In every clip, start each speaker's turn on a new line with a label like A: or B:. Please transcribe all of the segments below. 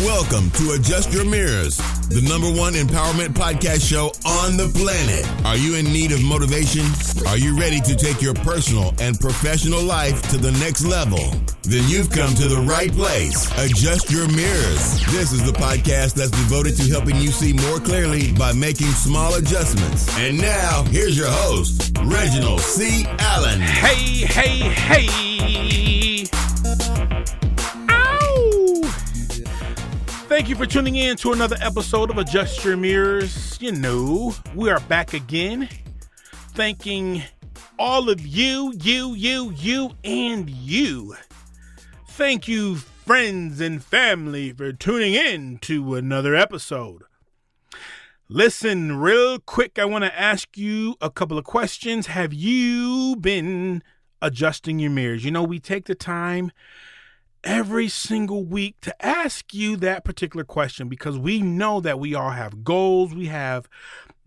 A: Welcome to Adjust Your Mirrors, the #1 empowerment podcast show on the planet. Are you in need of motivation? Are you ready to take your personal and professional life to the next level? Then you've come to the right place. Adjust Your Mirrors. This is the podcast that's devoted to helping you see more clearly by making small adjustments. And now, here's your host, Reginald C. Allen.
B: Hey. Thank you for tuning in to another episode of Adjust Your Mirrors. You know, we are back again. Thanking all of you, and you. Thank you, friends and family, for tuning in to another episode. Listen, real quick, I want to ask you a couple of questions. Have you been adjusting your mirrors? You know, we take the time every single week to ask you that particular question because we know that we all have goals, we have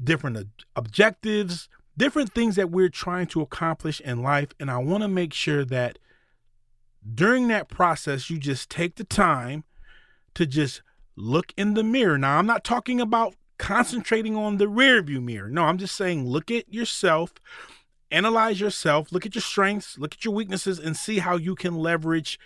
B: different objectives, different things that we're trying to accomplish in life. And I want to make sure that during that process, you just take the time to just look in the mirror. Now, I'm not talking about concentrating on the rear view mirror. No, I'm just saying look at yourself, analyze yourself, look at your strengths, look at your weaknesses, and see how you can leverage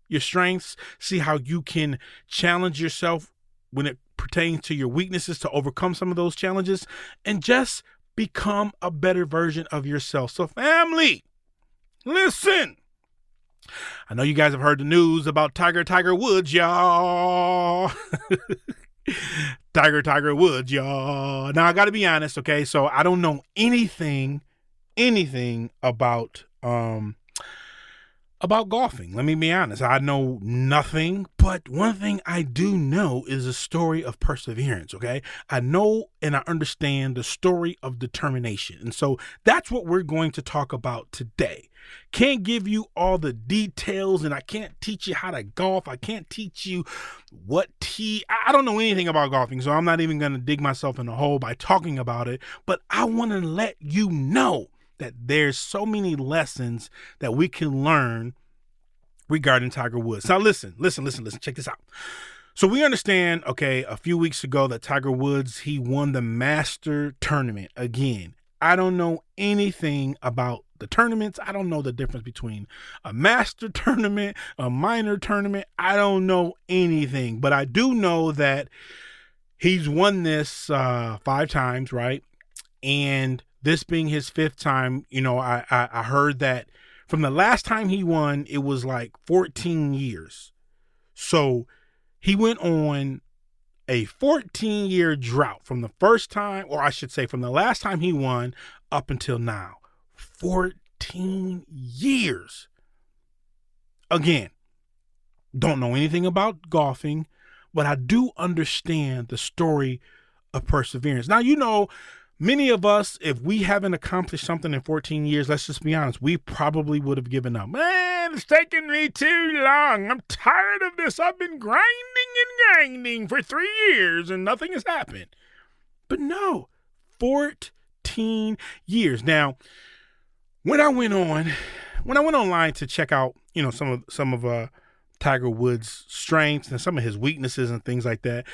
B: your strengths, see how you can challenge yourself when it pertains to your weaknesses to overcome some of those challenges and just become a better version of yourself. So family, listen. I know you guys have heard the news about Tiger Woods, y'all. Tiger Woods, y'all. Now I got to be honest, okay? So I don't know anything about golfing. Let me be honest. I know nothing, but one thing I do know is a story of perseverance, okay? I know and I understand the story of determination. And so that's what we're going to talk about today. Can't give you all the details and I can't teach you how to golf. I can't teach you what tee. I don't know anything about golfing, so I'm not even going to dig myself in a hole by talking about it, but I want to let you know that there's so many lessons that we can learn regarding Tiger Woods. Now, listen, check this out. So we understand, okay, a few weeks ago that Tiger Woods, he won the Master Tournament again. I don't know anything about the tournaments. I don't know the difference between a Master Tournament, a minor tournament. I don't know anything, but I do know that he's won this 5 times, right? And this being his 5th time, you know, I heard that from the last time he won, it was like 14 years. So he went on a 14-year drought from the first time, or I should say from the last time he won up until now. 14 years. Again, don't know anything about golfing, but I do understand the story of perseverance. Now, you know, many of us, if we haven't accomplished something in 14 years, let's just be honest, we probably would have given up. Man, it's taking me too long. I'm tired of this. I've been grinding for 3 years and nothing has happened. But no, 14 years. Now, when I went online to check out, you know, some of Tiger Woods' strengths and some of his weaknesses and things like that,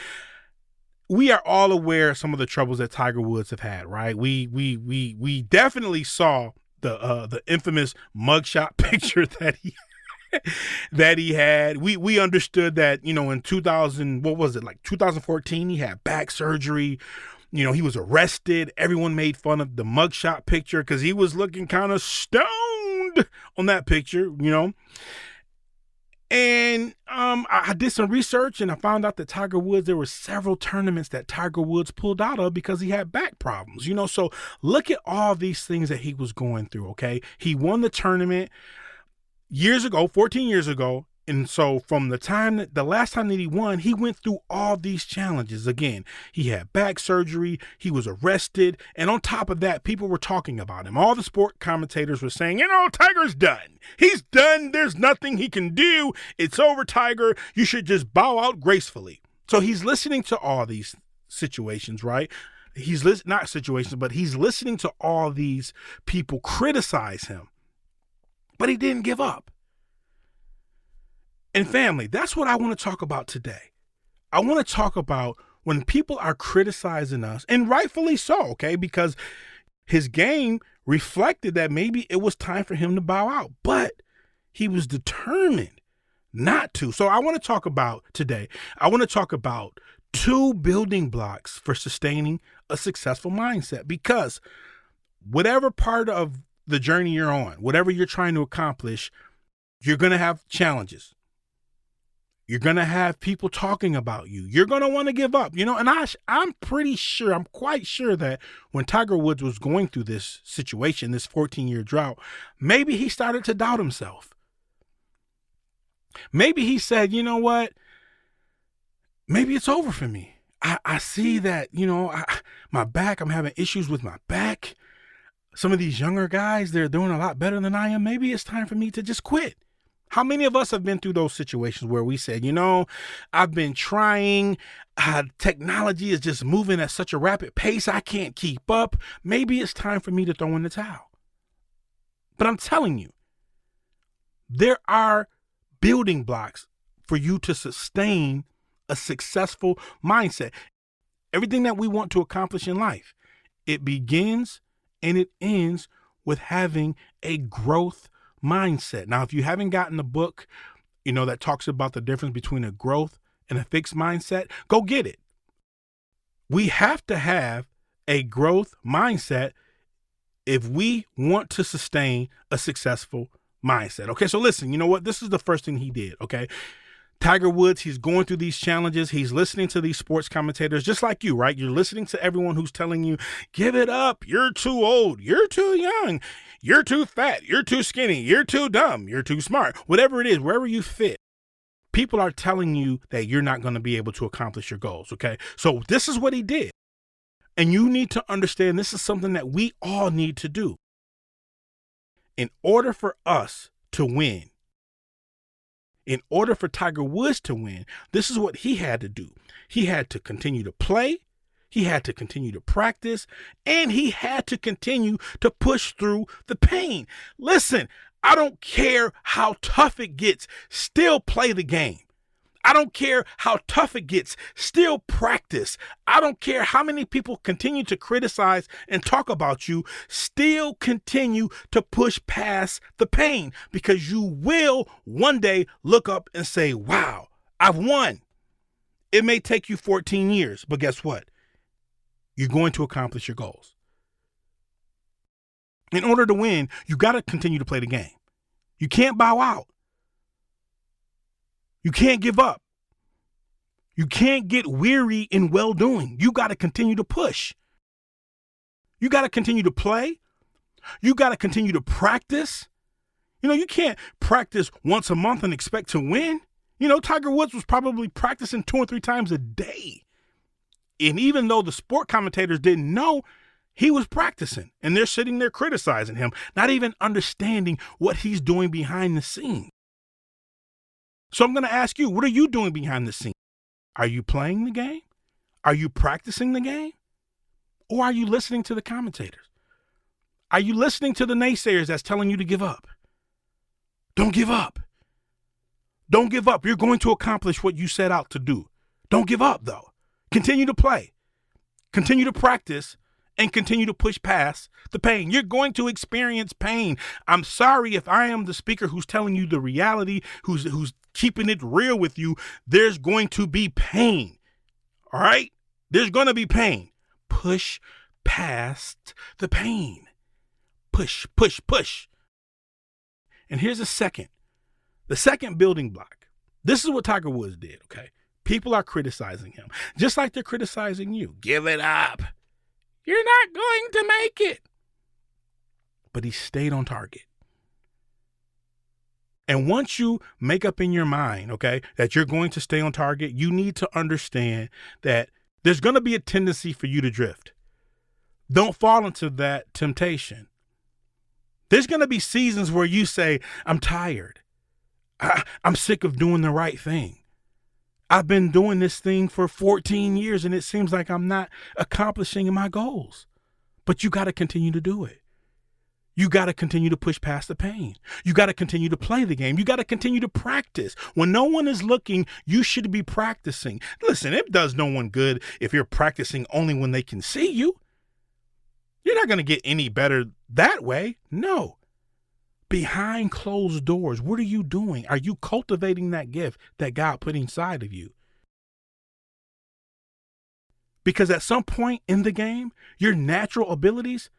B: we are all aware of some of the troubles that Tiger Woods have had, right? We definitely saw the infamous mugshot picture that he had. We understood that, you know, in 2014, he had back surgery. You know, he was arrested. Everyone made fun of the mugshot picture because he was looking kind of stoned on that picture, you know. And I did some research and I found out that Tiger Woods, there were several tournaments that Tiger Woods pulled out of because he had back problems, you know. So look at all these things that he was going through, okay? He won the tournament years ago, 14 years ago. And so from the last time that he won, he went through all these challenges. Again, he had back surgery, he was arrested, and on top of that, people were talking about him. All the sport commentators were saying, you know, Tiger's done. He's done. There's nothing he can do. It's over, Tiger. You should just bow out gracefully. So he's listening to all these situations, right? He's not situations, but he's listening to all these people criticize him. But he didn't give up. And family, that's what I want to talk about today. I want to talk about when people are criticizing us, and rightfully so, okay, because his game reflected that maybe it was time for him to bow out, but he was determined not to. So I want to talk about today, I want to talk about 2 building blocks for sustaining a successful mindset, because whatever part of the journey you're on, whatever you're trying to accomplish, you're going to have challenges. You're going to have people talking about you. You're going to want to give up, and I'm quite sure that when Tiger Woods was going through this situation, this 14-year drought, maybe he started to doubt himself. Maybe he said, you know what? Maybe it's over for me. I see that, my back, I'm having issues with my back. Some of these younger guys, they're doing a lot better than I am. Maybe it's time for me to just quit. How many of us have been through those situations where we said, I've been trying, technology is just moving at such a rapid pace, I can't keep up. Maybe it's time for me to throw in the towel. But I'm telling you, there are building blocks for you to sustain a successful mindset. Everything that we want to accomplish in life, it begins and it ends with having a growth mindset. Now, if you haven't gotten the book, that talks about the difference between a growth and a fixed mindset, go get it. We have to have a growth mindset if we want to sustain a successful mindset. Okay, so listen, you know what? This is the first thing he did, okay? Tiger Woods, he's going through these challenges. He's listening to these sports commentators just like you, right? You're listening to everyone who's telling you, give it up. You're too old. You're too young. You're too fat. You're too skinny. You're too dumb. You're too smart. Whatever it is, wherever you fit, people are telling you that you're not going to be able to accomplish your goals, okay? So this is what he did. And you need to understand this is something that we all need to do. In order for us to win, in order for Tiger Woods to win, this is what he had to do. He had to continue to play, he had to continue to practice, and he had to continue to push through the pain. Listen, I don't care how tough it gets, still play the game. I don't care how tough it gets, still practice. I don't care how many people continue to criticize and talk about you, still continue to push past the pain, because you will one day look up and say, wow, I've won. It may take you 14 years, but guess what? You're going to accomplish your goals. In order to win, you got to continue to play the game. You can't bow out. You can't give up. You can't get weary in well-doing. You got to continue to push. You got to continue to play. You got to continue to practice. You can't practice once a month and expect to win. Tiger Woods was probably practicing 2 or 3 times a day. And even though the sport commentators didn't know, he was practicing. And they're sitting there criticizing him, not even understanding what he's doing behind the scenes. So I'm going to ask you, what are you doing behind the scenes? Are you playing the game? Are you practicing the game? Or are you listening to the commentators? Are you listening to the naysayers that's telling you to give up? Don't give up. Don't give up. You're going to accomplish what you set out to do. Don't give up, though. Continue to play. Continue to practice. And continue to push past the pain. You're going to experience pain. I'm sorry if I am the speaker who's telling you the reality, who's keeping it real with you. There's going to be pain. All right? There's going to be pain. Push past the pain. Push, push, push. And here's the second building block. This is what Tiger Woods did, okay? People are criticizing him, just like they're criticizing you. Give it up. You're not going to make it. But he stayed on target. And once you make up in your mind, okay, that you're going to stay on target, you need to understand that there's going to be a tendency for you to drift. Don't fall into that temptation. There's going to be seasons where you say, I'm tired. I'm sick of doing the right thing. I've been doing this thing for 14 years and it seems like I'm not accomplishing my goals. But you got to continue to do it. You got to continue to push past the pain. You got to continue to play the game. You got to continue to practice. When no one is looking, you should be practicing. Listen, it does no one good if you're practicing only when they can see you. You're not going to get any better that way. No. Behind closed doors, what are you doing? Are you cultivating that gift that God put inside of you? Because at some point in the game, your natural abilities,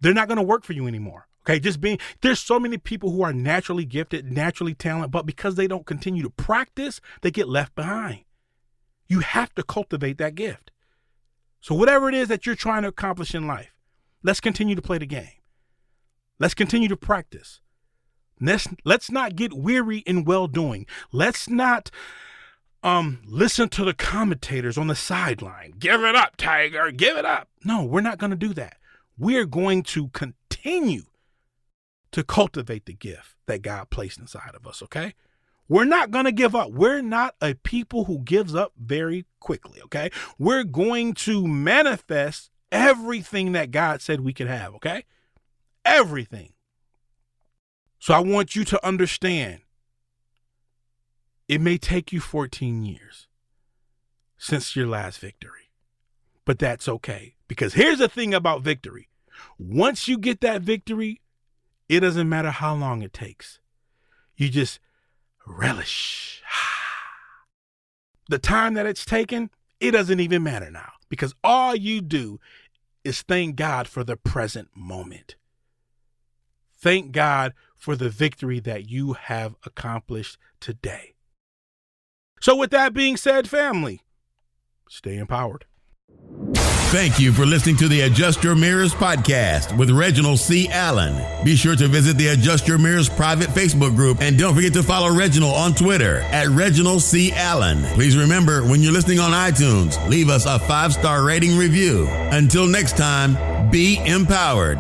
B: they're not going to work for you anymore. Okay, there's so many people who are naturally gifted, naturally talented, but because they don't continue to practice, they get left behind. You have to cultivate that gift. So whatever it is that you're trying to accomplish in life, let's continue to play the game. Let's continue to practice. Let's not get weary in well-doing. Let's not listen to the commentators on the sideline. Give it up, Tiger. Give it up. No, we're not going to do that. We're going to continue to cultivate the gift that God placed inside of us, okay? We're not going to give up. We're not a people who gives up very quickly, okay? We're going to manifest everything that God said we could have, okay? Everything. So I want you to understand, it may take you 14 years since your last victory, but that's okay. Because here's the thing about victory. Once you get that victory, it doesn't matter how long it takes. You just relish. The time that it's taken, it doesn't even matter now, because all you do is thank God for the present moment. Thank God for the victory that you have accomplished today. So with that being said, family, stay empowered.
A: Thank you for listening to the Adjust Your Mirrors podcast with Reginald C. Allen. Be sure to visit the Adjust Your Mirrors private Facebook group, and don't forget to follow Reginald on Twitter at Reginald C. Allen. Please remember, when you're listening on iTunes, leave us a 5-star rating review. Until next time, be empowered.